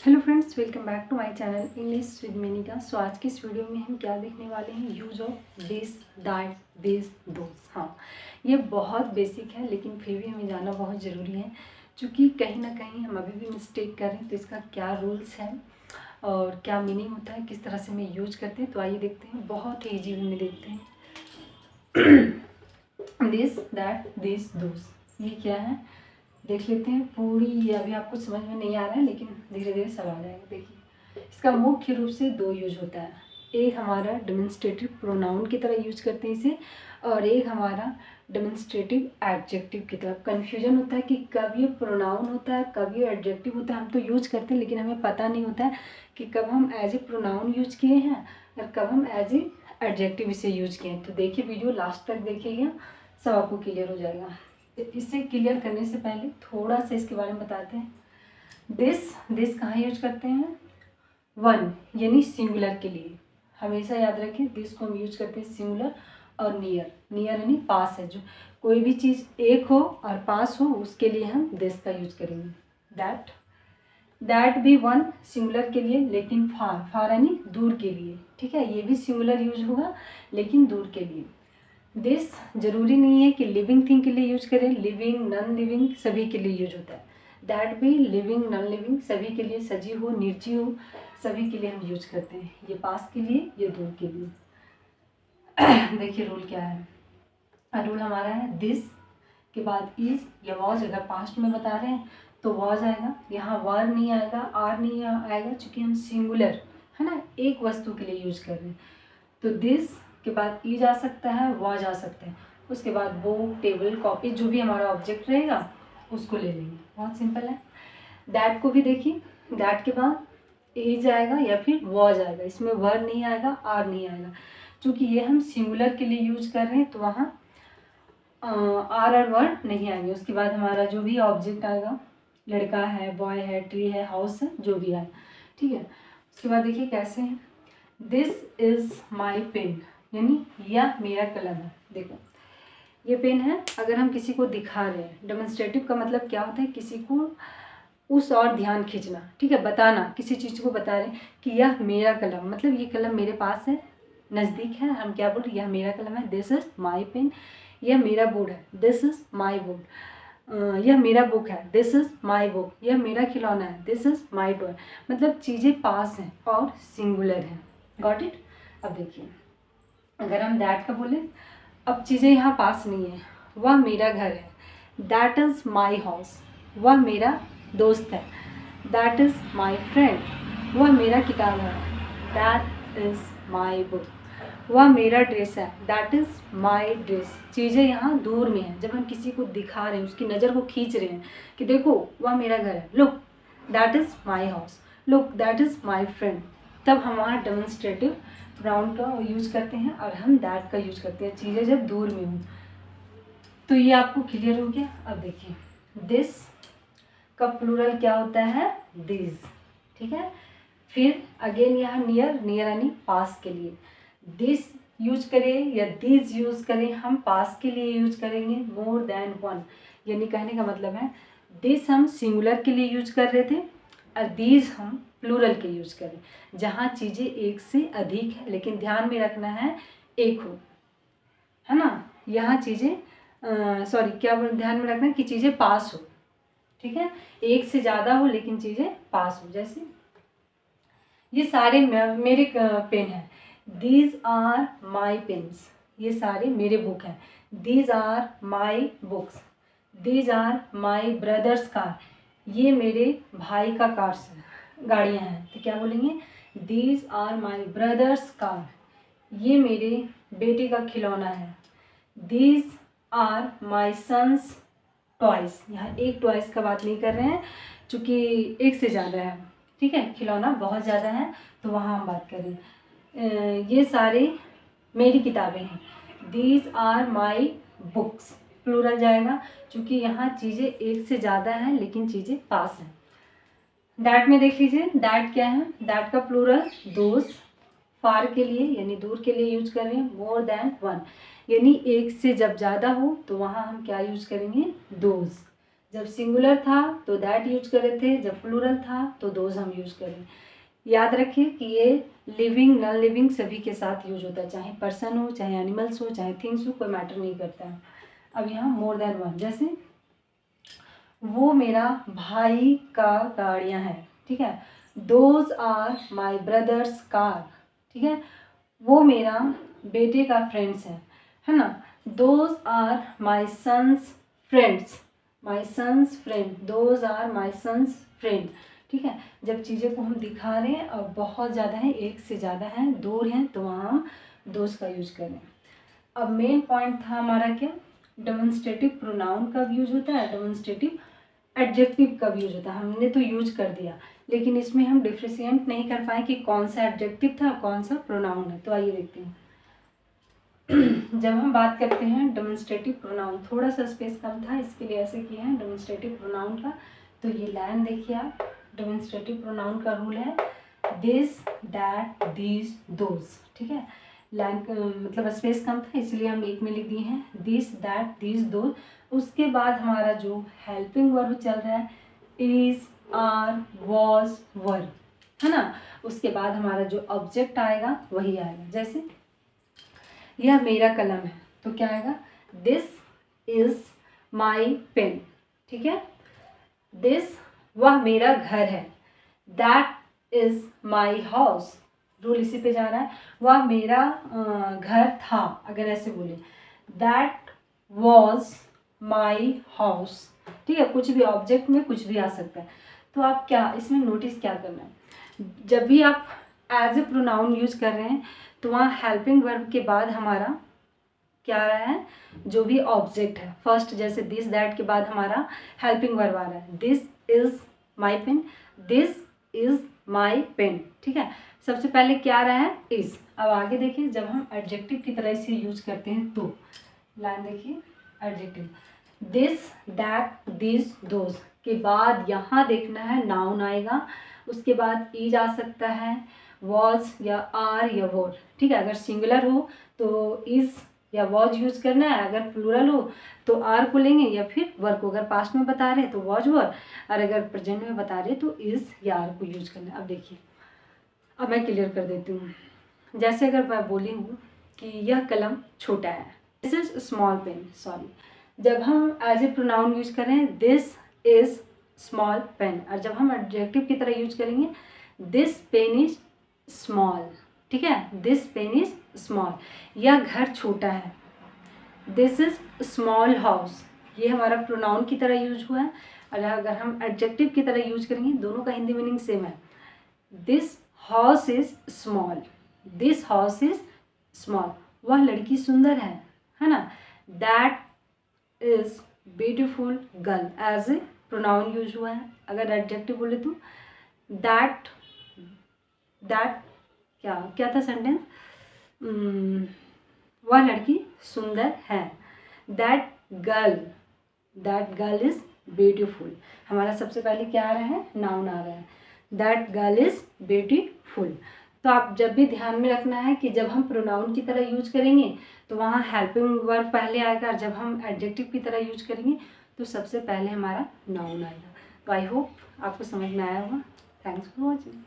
Hello friends, welcome back to my channel English with Minika. So आज की इस video में हम क्या देखने वाले हैं, use of this, that, this, those. हाँ, ये बहुत बेसिक है लेकिन फिर भी हमें जानना बहुत ज़रूरी है, क्योंकि कहीं ना कहीं हम अभी भी मिस्टेक कर रहे हैं। तो इसका क्या रूल्स है और क्या मीनिंग होता है, किस तरह से हम यूज करते हैं, तो आइए देखते हैं। बहुत ही ईजी वे में देखते हैं। दिस, दैट, दिस, दोस, ये क्या है देख लेते हैं पूरी। ये अभी आपको समझ में नहीं आ रहा है लेकिन धीरे धीरे सब आ जाएगा। देखिए, इसका मुख्य रूप से दो यूज होता है। एक हमारा डेमोन्स्ट्रेटिव प्रोनाउन की तरह यूज करते हैं इसे, और एक हमारा डेमोन्स्ट्रेटिव एडजेक्टिव की तरह। कन्फ्यूजन होता है कि कब ये प्रोनाउन होता है, कब ये एडजेक्टिव होता है। हम तो यूज करते हैं लेकिन हमें पता नहीं होता है कि कब हम एज ए प्रोनाउन यूज किए हैं और कब हम एज ए एडजेक्टिव इसे यूज किए हैं। तो देखिए, वीडियो लास्ट तक देखिएगा, सब आपको क्लियर हो जाएगा। इसे क्लियर करने से पहले थोड़ा सा इसके बारे में बताते हैं। दिस कहाँ यूज करते हैं? वन यानी सिंगुलर के लिए। हमेशा याद रखें, दिस को हम यूज करते हैं सिंगुलर। और नियर, नियर यानी पास है, जो कोई भी चीज़ एक हो और पास हो उसके लिए हम दिस का यूज करेंगे। दैट भी वन सिंगुलर के लिए, लेकिन फार, फार यानी दूर के लिए। ठीक है, ये भी सिंगुलर यूज होगा लेकिन दूर के लिए। दिस जरूरी नहीं है कि लिविंग थिंग के लिए यूज करें, लिविंग, नॉन लिविंग सभी के लिए यूज होता है। दैट भी लिविंग, नॉन लिविंग सभी के लिए, सजी हो निर्जीव हो सभी के लिए हम यूज करते हैं। ये पास के लिए, ये दूर के लिए। देखिए रूल क्या है। रूल हमारा है दिस के बाद इज या वॉज। अगर पास्ट में बता रहे हैं तो वॉज आएगा, यहाँ वर नहीं आएगा, आर नहीं आएगा, क्योंकि हम सिंगुलर है ना, एक वस्तु के लिए यूज कर रहे हैं। तो दिस के बाद ई जा सकता है, वॉज आ सकते हैं। उसके बाद बुक, टेबल, कॉपी, जो भी हमारा ऑब्जेक्ट रहेगा उसको ले लेंगे। बहुत सिंपल है। दैट को भी देखिए, दैट के बाद इज आएगा या फिर वॉज आएगा, इसमें वर नहीं आएगा, आर नहीं आएगा। क्योंकि ये हम सिंगुलर के लिए यूज कर रहे हैं तो वहाँ आर और वर नहीं आएंगे। उसके बाद हमारा जो भी ऑब्जेक्ट आएगा, लड़का है, बॉय है, ट्री है, हाउस है, जो भी आए। ठीक है, उसके बाद देखिए कैसे है। दिस इज माई पेन, यानी यह मेरा कलम है। देखो, ये पेन है। अगर हम किसी को दिखा रहे हैं, डेमोन्स्ट्रेटिव का मतलब क्या होता है, किसी को उस और ध्यान खींचना। ठीक है, बताना, किसी चीज़ को बता रहे हैं कि यह मेरा कलम, मतलब ये कलम मेरे पास है, नज़दीक है। हम क्या बोल रहे हैं, यह मेरा कलम है, दिस इज माई पेन। यह मेरा बोर्ड है, दिस इज माई बोर्ड। यह मेरा बुक है, दिस इज माई बुक। यह मेरा खिलौना है, दिस इज माई टॉय। मतलब चीज़ें पास हैं और सिंगुलर हैं। Got it. अब देखिए, अगर हम दैट का बोले, अब चीज़ें यहाँ पास नहीं है। वह मेरा घर है, दैट इज माई हाउस। वह मेरा दोस्त है, दैट इज माई फ्रेंड। वह मेरा किताब है, दैट इज माई बुक। वह मेरा ड्रेस है, दैट इज माई ड्रेस। चीज़ें यहाँ दूर में हैं। जब हम किसी को दिखा रहे हैं, उसकी नज़र को खींच रहे हैं कि देखो वह मेरा घर है, look that is my house, look that is my friend, तब हम वहाँ डेमोन्स्ट्रेटिव प्रोनाउन का यूज करते हैं और हम दैट का यूज करते हैं, चीज़ें जब दूर में हों। तो ये आपको क्लियर हो गया। अब देखिए, दिस का प्लूरल क्या होता है, दिस। ठीक है, फिर अगेन यहाँ नियर, नियर यानी पास के लिए। दिस यूज करें या दिस यूज करें, हम पास के लिए यूज करेंगे मोर देन वन। यानी कहने का मतलब है, दिस हम सिंगुलर के लिए यूज कर रहे थे और दीज हम प्लूरल के यूज करें, जहाँ चीज़ें एक से अधिक है, लेकिन ध्यान में रखना है एक हो, है ना। यहाँ चीज़ें सॉरी क्या ध्यान में रखना है कि चीज़ें पास हो। ठीक है, एक से ज़्यादा हो लेकिन चीज़ें पास हो। जैसे ये सारे मेरे पेन हैं, दीज आर माई पेन्स। ये सारे मेरे बुक हैं, these are my books. These are my brother's car. ये मेरे भाई का कार्स है, गाड़ियाँ हैं। तो क्या बोलेंगे, these are my brother's car. ये मेरे बेटे का खिलौना है, these are my son's toys. यहाँ एक टॉयस का बात नहीं कर रहे हैं, चूँकि एक से ज़्यादा है। ठीक है, खिलौना बहुत ज़्यादा है तो वहाँ हम बात करें। ये सारे मेरी किताबें हैं, these are my books. Plural जाएगा क्योंकि यहाँ चीज़ें एक से ज़्यादा हैं लेकिन चीज़ें पास हैं। दैट में देख लीजिए, दैट क्या है, दैट का प्लूरल दोस्त, फार के लिए यानी दूर के लिए यूज करें, मोर देन वन यानी एक से जब ज़्यादा हो तो वहाँ हम क्या यूज करेंगे, दोज। जब सिंगुलर था तो दैट यूज कर रहे थे, जब प्लूरल था तो दोज हम यूज कर रहे हैं। याद रखिए कि ये लिविंग नॉन लिविंग सभी के साथ यूज होता है, चाहे पर्सन हो, चाहे एनिमल्स हो, चाहे थिंग्स हो, कोई मैटर नहीं करता है। अब यहाँ मोर देन वन, जैसे वो मेरा भाई का गाड़ियाँ हैं, ठीक है, those are my brother's car, ठीक है, वो मेरा बेटे का फ्रेंड्स है ना, those are my son's friends, my son's friend, those are my son's friend, ठीक है। जब चीज़ें को हम दिखा रहे हैं और बहुत ज़्यादा है, एक से ज़्यादा है, दूर हैं, तो वहाँ हम दोज का यूज करें। अब मेन पॉइंट था हमारा क्या, डेमोन्स्ट्रेटिव प्रोनाउन कब यूज होता है, डेमोन्स्ट्रेटिव एडजेक्टिव कब यूज होता है। हमने तो यूज कर दिया, लेकिन इसमें हम डिफ्रेंशिएट नहीं कर पाए कि कौन सा एडजेक्टिव था कौन सा प्रोनाउन है। तो आइए देखते हैं। जब हम बात करते हैं डेमोन्स्ट्रेटिव प्रोनाउन, थोड़ा सा स्पेस कम था इसके लिए ऐसे किया है डेमोन्स्ट्रेटिव प्रोनाउन का। तो ये लाइन देखिए आप, डेमोन्स्ट्रेटिव प्रोनाउन का रूल है दिस दैट दीज दोज, ठीक है। लाइन मतलब स्पेस कम था इसलिए हम एक में लिख दिए हैं दिस दैट दीज दोज। उसके बाद हमारा जो हेल्पिंग वर्ब चल रहा है इज, आर, वॉज, वर, है ना। उसके बाद हमारा जो ऑब्जेक्ट आएगा वही आएगा। जैसे यह मेरा कलम है तो क्या आएगा, दिस इज माई पेन, ठीक है। दिस, वह मेरा घर है, that is my house, rule इसी पे जा रहा है। वह मेरा घर था, अगर ऐसे बोले दैट वॉज माई हाउस, ठीक है। कुछ भी ऑब्जेक्ट में कुछ भी आ सकता है। तो आप क्या इसमें नोटिस क्या करना है, जब भी आप एज ए प्रोनाउन यूज कर रहे हैं तो वहाँ हेल्पिंग वर्ब के बाद हमारा क्या आ रहा है, जो भी ऑब्जेक्ट है फर्स्ट, जैसे दिस दैट के बाद हमारा हेल्पिंग वर्ब आ रहा है this is my pen, this is my pen, ठीक है। सबसे पहले क्या आ रहा है, इज। अब आगे देखिए, जब हम एडजेक्टिव की तरह इसे यूज करते हैं तो लाइन देखिए, adjective this that this those के बाद यहाँ देखना है नाउन आएगा, उसके बाद इज आ सकता है, वॉज या आर या वोर, ठीक है। अगर सिंगुलर हो तो इज या वॉज यूज करना है, अगर प्लूरल हो तो आर को लेंगे या फिर वर को। अगर पास्ट में बता रहे हैं तो वॉज वर, और अगर प्रेजेंट में बता रहे तो इज या आर को यूज करना है। अब देखिए, अब मैं क्लियर कर देती हूँ। जैसे अगर मैं बोली हूँ कि यह कलम छोटा है, this is small pen, sorry, जब हम एज ए प्रोनाउन यूज करें दिस इज स्मॉल पेन, और जब हम एडजेक्टिव की तरह यूज करेंगे दिस पेन इज स्मॉल, ठीक है, दिस पेन इज स्मॉल। यह घर छोटा है, दिस इज स्मॉल हाउस, ये हमारा प्रोनाउन की तरह यूज हुआ है। और अगर हम एडजेक्टिव की तरह यूज करेंगे, दोनों का हिंदी मीनिंग सेम है, this house is small, this house is small, वह लड़की सुंदर है ना। That is beautiful girl, as a pronoun use हुआ है। अगर एडजेक्टिव बोले तो दैट, दैट क्या क्या था सेंटेंस, वह लड़की सुंदर है, दैट गर्ल इज ब्यूटीफुल। हमारा सबसे पहले क्या आ रहा है, नाउन आ रहा है, दैट गर्ल इज ब्यूटीफुल। तो आप जब भी ध्यान में रखना है कि जब हम प्रोनाउन की तरह यूज करेंगे तो वहाँ हेल्पिंग वर्ब पहले आएगा, और जब हम एडजेक्टिव की तरह यूज करेंगे तो सबसे पहले हमारा नाउन आएगा। तो आई होप आपको समझ में आया होगा। Thanks for watching.